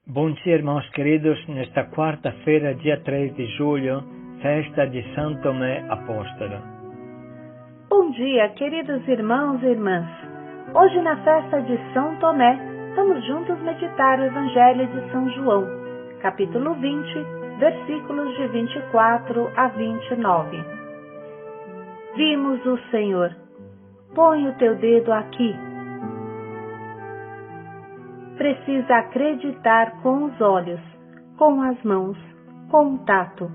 Bom dia, irmãos queridos. Nesta quarta-feira, dia 3 de julho, festa de São Tomé Apóstolo. Bom dia, queridos irmãos e irmãs. Hoje, na festa de São Tomé, vamos juntos meditar o Evangelho de São João, capítulo 20, versículos de 24 a 29. Vimos o Senhor. Põe o teu dedo aqui. Precisa acreditar com os olhos, com as mãos, com o tato,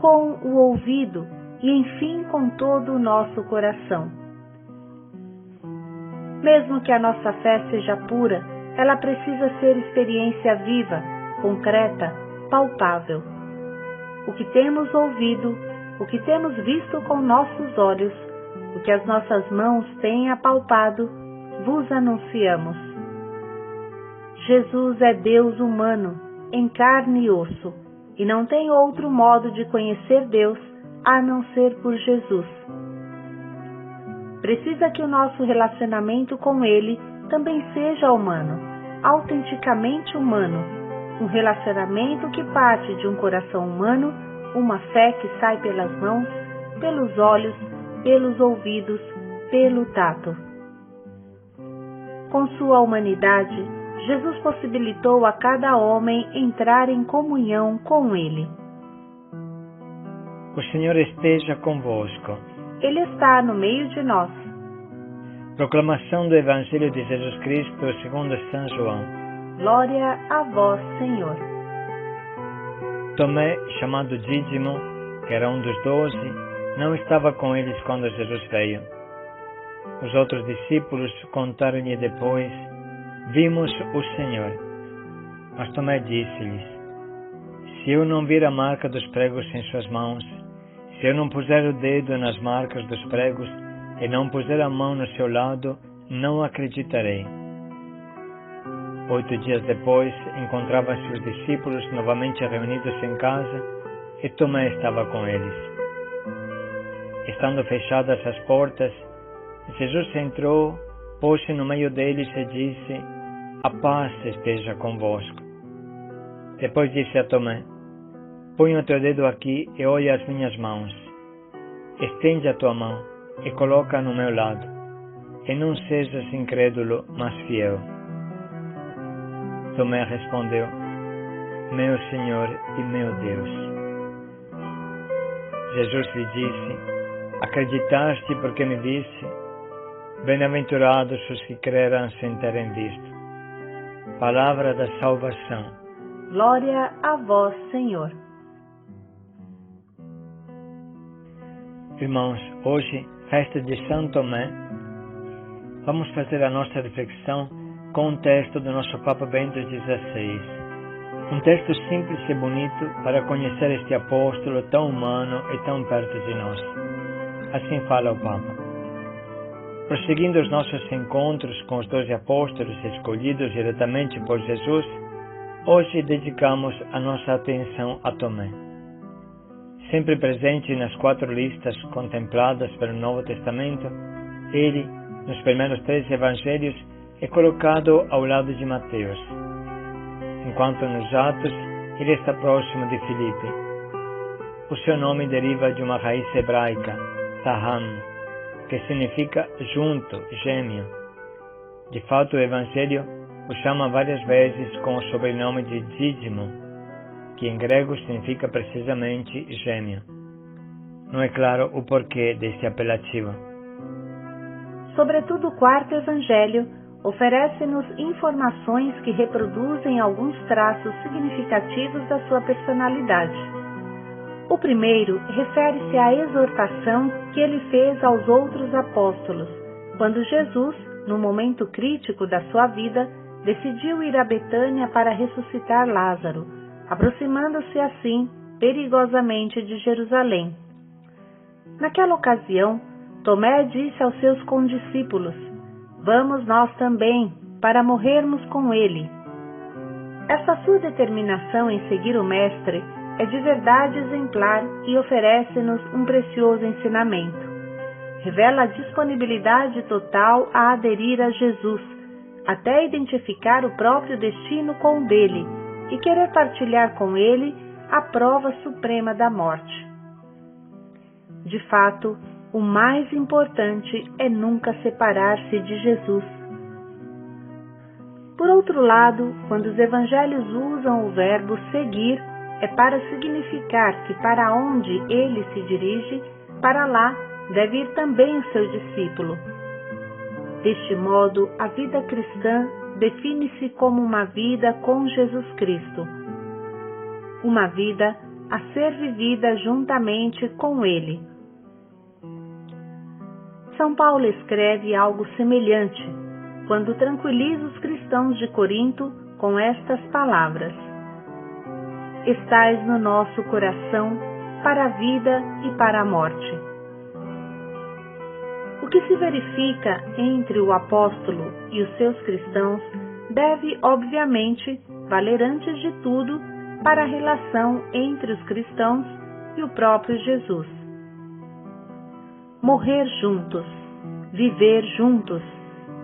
com o ouvido e, enfim, com todo o nosso coração. Mesmo que a nossa fé seja pura, ela precisa ser experiência viva, concreta, palpável. O que temos ouvido, o que temos visto com nossos olhos, o que as nossas mãos têm apalpado, vos anunciamos. Jesus é Deus humano, em carne e osso, e não tem outro modo de conhecer Deus a não ser por Jesus. Precisa que o nosso relacionamento com Ele também seja humano, autenticamente humano, um relacionamento que parte de um coração humano, uma fé que sai pelas mãos, pelos olhos, pelos ouvidos, pelo tato. Com sua humanidade, Jesus possibilitou a cada homem entrar em comunhão com Ele. O Senhor esteja convosco. Ele está no meio de nós. Proclamação do Evangelho de Jesus Cristo segundo São João. Glória a vós, Senhor. Tomé, chamado Dídimo, que era um dos 12, não estava com eles quando Jesus veio. Os outros discípulos contaram-lhe depois: Vimos o Senhor. Mas Tomé disse-lhes: Se eu não vir a marca dos pregos em suas mãos, se eu não puser o dedo nas marcas dos pregos e não puser a mão no seu lado, não acreditarei. 8 dias depois, encontravam-se os discípulos novamente reunidos em casa e Tomé estava com eles. Estando fechadas as portas, Jesus entrou, pôs-se no meio deles e disse: A paz esteja convosco. Depois disse a Tomé: Põe o teu dedo aqui e olha as minhas mãos. Estende a tua mão e coloca no meu lado. E não sejas incrédulo, mas fiel. Tomé respondeu: Meu Senhor e meu Deus. Jesus lhe disse: Acreditaste porque me disse? Bem-aventurados os que creram sem terem visto. Palavra da salvação. Glória a vós, Senhor. Irmãos, hoje, festa de São Tomé, vamos fazer a nossa reflexão com um texto do nosso Papa Bento XVI. Um texto simples e bonito para conhecer este apóstolo tão humano e tão perto de nós. Assim fala o Papa. Prosseguindo os nossos encontros com os 12 apóstolos escolhidos diretamente por Jesus, hoje dedicamos a nossa atenção a Tomé. Sempre presente nas 4 listas contempladas pelo Novo Testamento, ele, nos primeiros 3 evangelhos, é colocado ao lado de Mateus, enquanto nos Atos ele está próximo de Filipe. O seu nome deriva de uma raiz hebraica, taham, que significa junto, gêmeo. De fato, o Evangelho o chama várias vezes com o sobrenome de Dídimo, que em grego significa precisamente gêmeo. Não é claro o porquê deste apelativo. Sobretudo, o 4º Evangelho oferece-nos informações que reproduzem alguns traços significativos da sua personalidade. O primeiro refere-se à exortação que ele fez aos outros apóstolos, quando Jesus, no momento crítico da sua vida, decidiu ir a Betânia para ressuscitar Lázaro, aproximando-se assim perigosamente de Jerusalém. Naquela ocasião, Tomé disse aos seus condiscípulos: Vamos nós também, para morrermos com ele. Essa sua determinação em seguir o Mestre é de verdade exemplar e oferece-nos um precioso ensinamento. Revela a disponibilidade total a aderir a Jesus, até identificar o próprio destino com o dele, e querer partilhar com ele a prova suprema da morte. De fato, o mais importante é nunca separar-se de Jesus. Por outro lado, quando os evangelhos usam o verbo seguir, é para significar que para onde ele se dirige, para lá deve ir também o seu discípulo. Deste modo, a vida cristã define-se como uma vida com Jesus Cristo, uma vida a ser vivida juntamente com Ele. São Paulo escreve algo semelhante, quando tranquiliza os cristãos de Corinto com estas palavras: estais no nosso coração para a vida e para a morte. O que se verifica entre o apóstolo e os seus cristãos deve, obviamente, valer antes de tudo para a relação entre os cristãos e o próprio Jesus. Morrer juntos, viver juntos,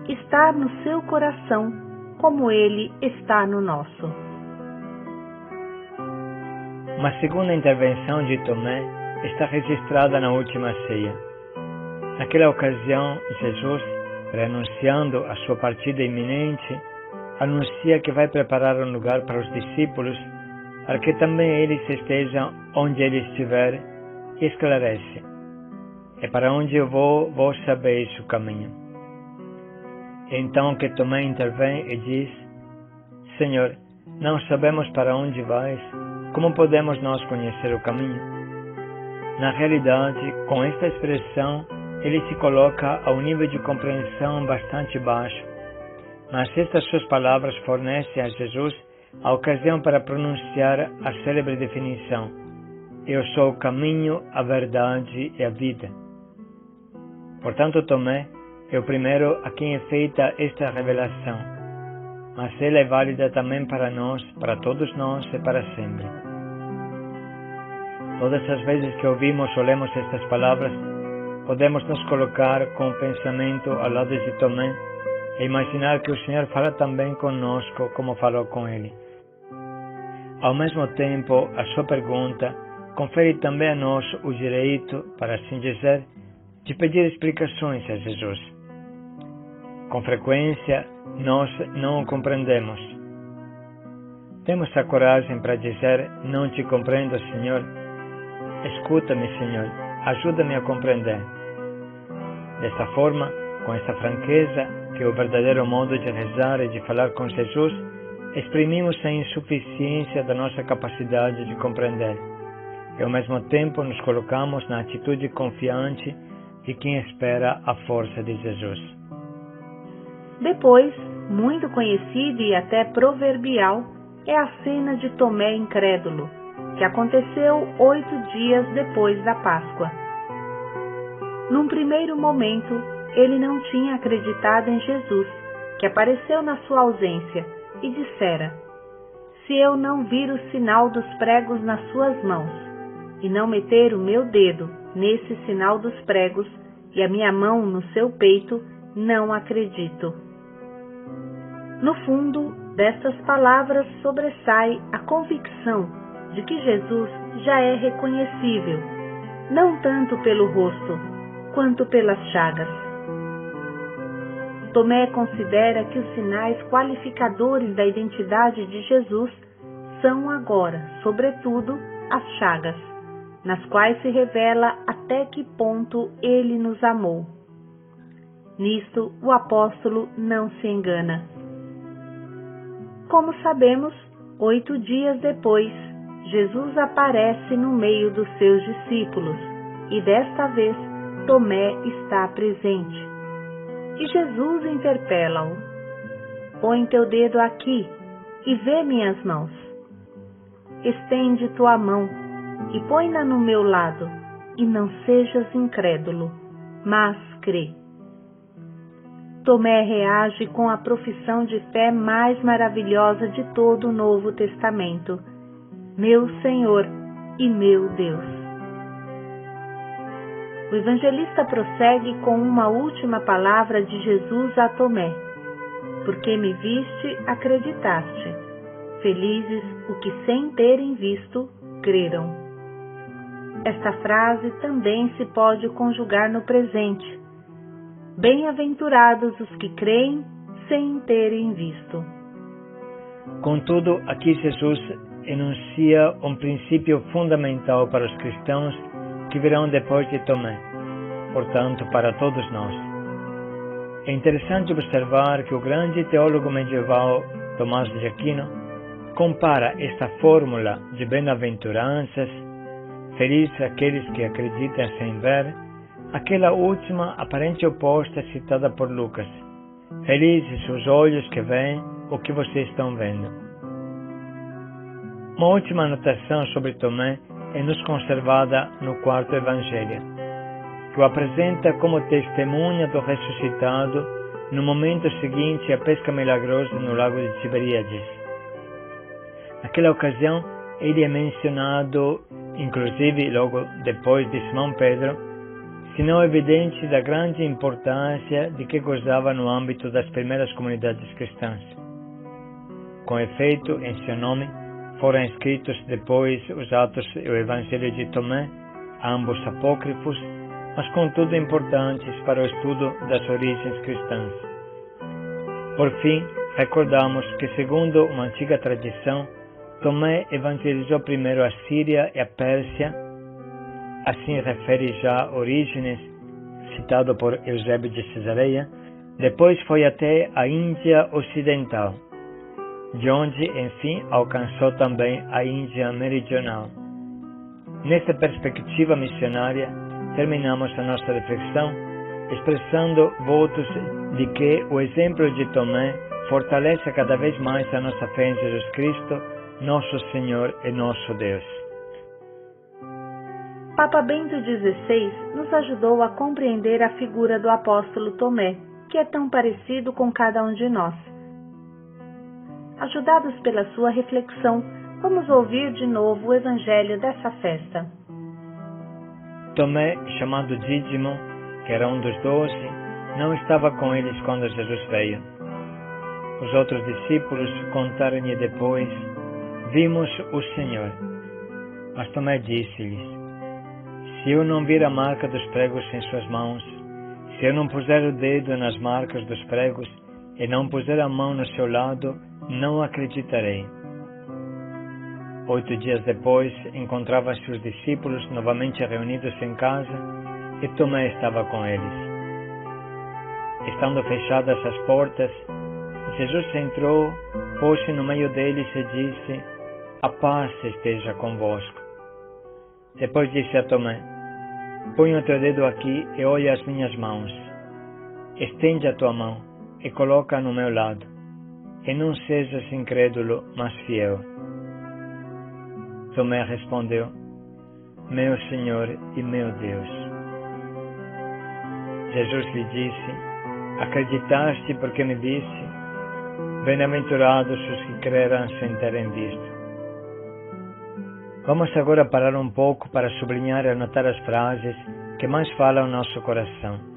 estar no seu coração como ele está no nosso. Uma segunda intervenção de Tomé está registrada na última ceia. Naquela ocasião, Jesus, preanunciando a sua partida iminente, anuncia que vai preparar um lugar para os discípulos, para que também eles estejam onde ele estiver, e esclarece: é para onde eu vou, vós sabeis o caminho. Então que Tomé intervém e diz: Senhor, não sabemos para onde vais, como podemos nós conhecer o caminho? Na realidade, com esta expressão, ele se coloca a um nível de compreensão bastante baixo, mas estas suas palavras fornecem a Jesus a ocasião para pronunciar a célebre definição: eu sou o caminho, a verdade e a vida. Portanto, Tomé é o primeiro a quem é feita esta revelação, mas ela é válida também para nós, para todos nós e para sempre. Todas as vezes que ouvimos ou lemos estas palavras, podemos nos colocar com o pensamento ao lado de Tomé e imaginar que o Senhor fala também conosco como falou com ele. Ao mesmo tempo, a sua pergunta confere também a nós o direito, para assim dizer, de pedir explicações a Jesus. Com frequência, nós não o compreendemos. Temos a coragem para dizer: não te compreendo, Senhor. Escuta-me, Senhor. Ajuda-me a compreender. Desta forma, com esta franqueza, que é o verdadeiro modo de rezar e de falar com Jesus, exprimimos a insuficiência da nossa capacidade de compreender e, ao mesmo tempo, nos colocamos na atitude confiante de quem espera a força de Jesus. Depois, muito conhecida e até proverbial, é a cena de Tomé incrédulo, que aconteceu 8 dias depois da Páscoa. Num primeiro momento, ele não tinha acreditado em Jesus, que apareceu na sua ausência, e dissera: se eu não vir o sinal dos pregos nas suas mãos, e não meter o meu dedo nesse sinal dos pregos, e a minha mão no seu peito, não acredito. No fundo, destas palavras sobressai a convicção de que Jesus já é reconhecível, não tanto pelo rosto, quanto pelas chagas. Tomé considera que os sinais qualificadores da identidade de Jesus são agora, sobretudo, as chagas, nas quais se revela até que ponto ele nos amou. Nisto, o apóstolo não se engana. Como sabemos, 8 dias depois, Jesus aparece no meio dos seus discípulos, e desta vez Tomé está presente. E Jesus interpela-o: põe teu dedo aqui e vê minhas mãos. Estende tua mão e põe-na no meu lado, e não sejas incrédulo, mas crê. Tomé reage com a profissão de fé mais maravilhosa de todo o Novo Testamento: meu Senhor e meu Deus. O evangelista prossegue com uma última palavra de Jesus a Tomé: porque me viste, acreditaste. Felizes os que, sem terem visto, creram. Esta frase também se pode conjugar no presente. Bem-aventurados os que creem sem terem visto. Contudo, aqui Jesus enuncia um princípio fundamental para os cristãos que virão depois de Tomé, portanto, para todos nós. É interessante observar que o grande teólogo medieval Tomás de Aquino compara esta fórmula de bem-aventuranças, felizes aqueles que acreditam sem ver, àquela última aparente oposta citada por Lucas: felizes os olhos que veem o que vocês estão vendo. Uma última anotação sobre Tomé é nos conservada no quarto Evangelho, que o apresenta como testemunha do ressuscitado no momento seguinte à pesca milagrosa no lago de Tiberíades. Naquela ocasião, ele é mencionado, inclusive logo depois de Simão Pedro, sinal evidente da grande importância de que gozava no âmbito das primeiras comunidades cristãs. Com efeito, em seu nome, foram escritos depois os Atos e o Evangelho de Tomé, ambos apócrifos, mas contudo importantes para o estudo das origens cristãs. Por fim, recordamos que, segundo uma antiga tradição, Tomé evangelizou primeiro a Síria e a Pérsia, assim refere já Orígenes, citado por Eusébio de Cesareia. Depois foi até a Índia Ocidental, de onde, enfim, alcançou também a Índia Meridional. Nesta perspectiva missionária, terminamos a nossa reflexão expressando votos de que o exemplo de Tomé fortaleça cada vez mais a nossa fé em Jesus Cristo, nosso Senhor e nosso Deus. Papa Bento XVI nos ajudou a compreender a figura do apóstolo Tomé, que é tão parecido com cada um de nós. Ajudados pela sua reflexão, vamos ouvir de novo o Evangelho dessa festa. Tomé, chamado Dídimo, que era um dos 12, não estava com eles quando Jesus veio. Os outros discípulos contaram-lhe depois: vimos o Senhor. Mas Tomé disse-lhes: se eu não vir a marca dos pregos em suas mãos, se eu não puser o dedo nas marcas dos pregos e não puser a mão no seu lado, não acreditarei. 8 dias depois, encontravam-se os discípulos novamente reunidos em casa e Tomé estava com eles. Estando fechadas as portas, Jesus entrou, pôs-se no meio deles e disse: a paz esteja convosco. Depois disse a Tomé: põe o teu dedo aqui e olha as minhas mãos. Estende a tua mão e coloca no meu lado. E não sejas incrédulo, mas fiel. Tomé respondeu: meu Senhor e meu Deus. Jesus lhe disse: acreditaste porque me viste? Bem-aventurados os que creram sem terem visto. Vamos agora parar um pouco para sublinhar e anotar as frases que mais falam ao nosso coração.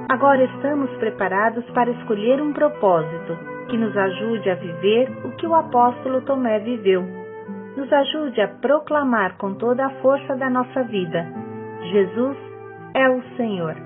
Agora estamos preparados para escolher um propósito que nos ajude a viver o que o apóstolo Tomé viveu. Nos ajude a proclamar com toda a força da nossa vida: Jesus é o Senhor.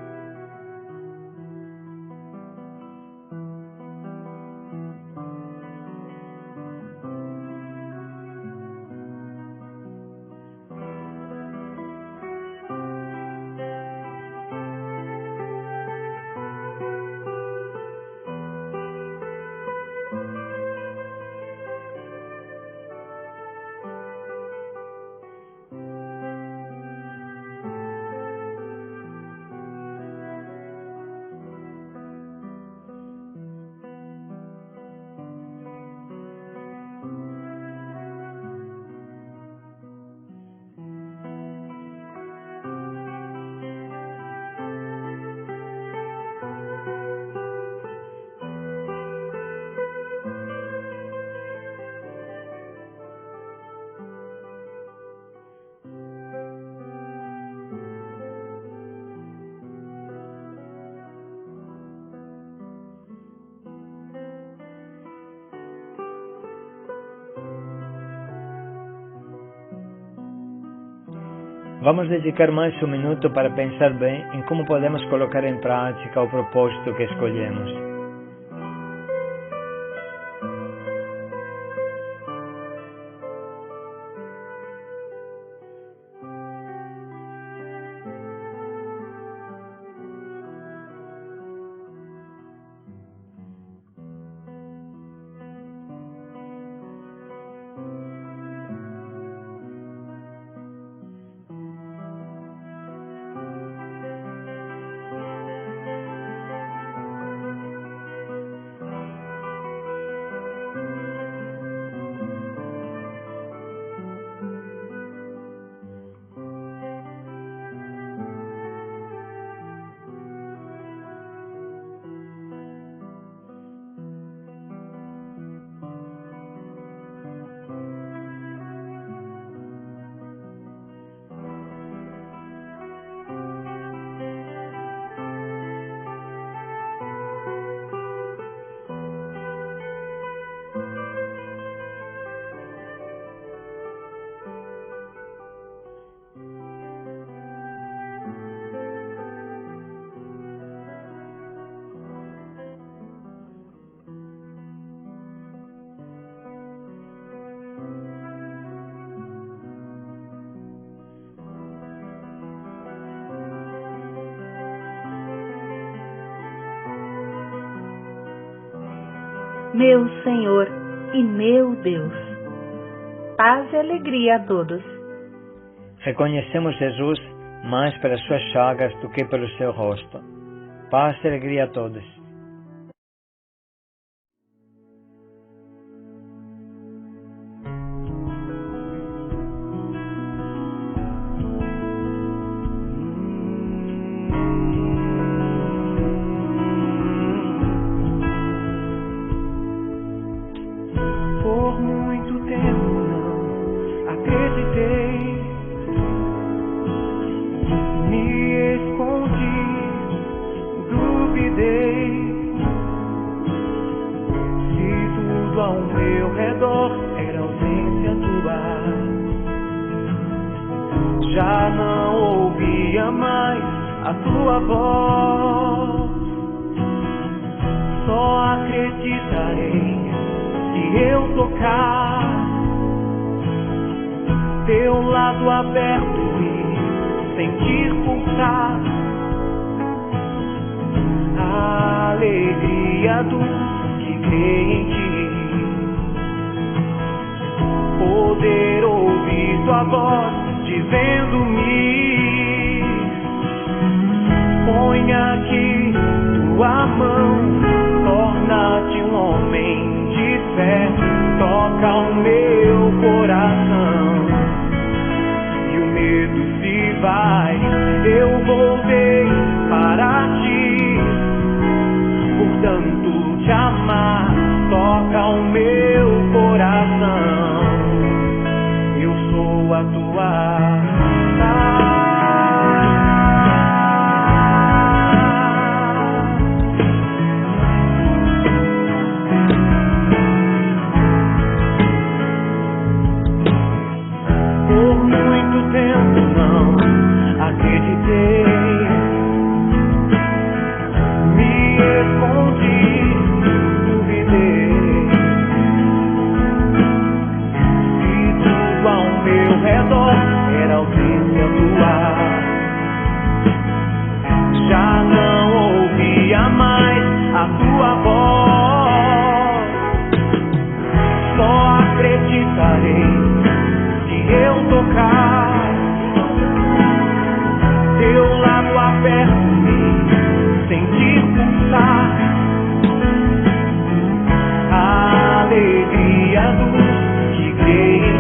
Vamos dedicar mais um minuto para pensar bem em como podemos colocar em prática o propósito que escolhemos. Meu Senhor e meu Deus. Paz e alegria a todos. Reconhecemos Jesus mais pelas suas chagas do que pelo seu rosto. Paz e alegria a todos. Por muito tempo não acreditei, me escondi, duvidei. Se tudo ao meu redor era ausência tua, já não ouvia mais a tua voz. Só acreditarei se eu tocar teu lado aberto e sentir pulsar a alegria dos que creem em ti. Poder ouvir tua voz dizendo-me: põe aqui tua mão, torna-te um homem de fé, toca o meu coração e o medo se vai. Eu voltei para ti, por tanto te amar, toca o meu coração, eu sou a tua. Só acreditarei se eu tocar teu lado aperto-me, sentir pulsar a alegria dos que creem.